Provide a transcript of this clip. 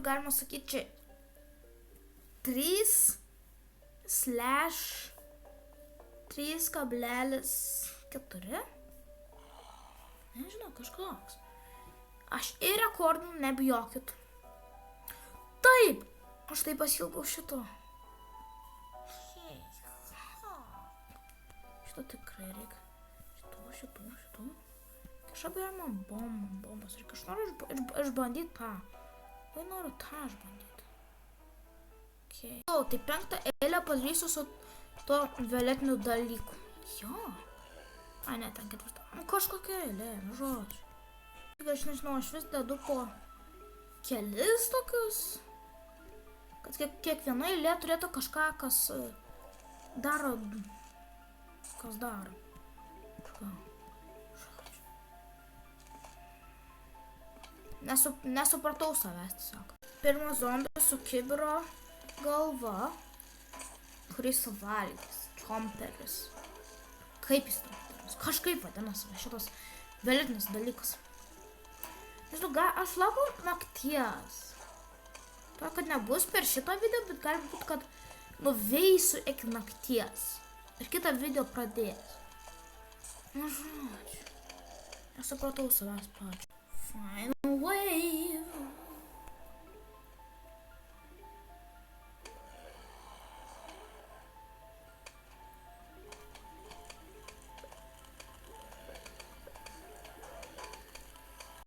galima sakyti, čia 3/3,4. Nežinau, kažkoks. Aš ir rekordų nebijokit. Taip, aš tai pasilgau šito. Šito tikrai reikia. Šito. Kažkaip galima bombas. Ir kažkaip noriu išbandyti tą. Vai noriu tą išbandyti. Okay. O, tai 5 eilę padarysiu su to violetiniu dalyku. Jo. Ai, ne, ten 4. Nu, kažkokia eilė, nu žodžiu. Aš nežinau, aš vis dedu po kelis tokius. Kad kiekviena eilė turėtų kažką, kas daro. Kas daro. Nesupratau savęs tiesiog. Pirmas zombis su kibiro galva, kuris suvalgys. Čomperis. Kaip jis tam? Kažkaip vadinasi šitas violetinis dalykas. Nežinau, aš laukiu nakties. To, kad nebus per šitą video, bet gali būti, kad nuveisiu iki nakties. Ir kitą video pradės. Nu, žodžiu. Nesupratau savęs pačiu. Final wave.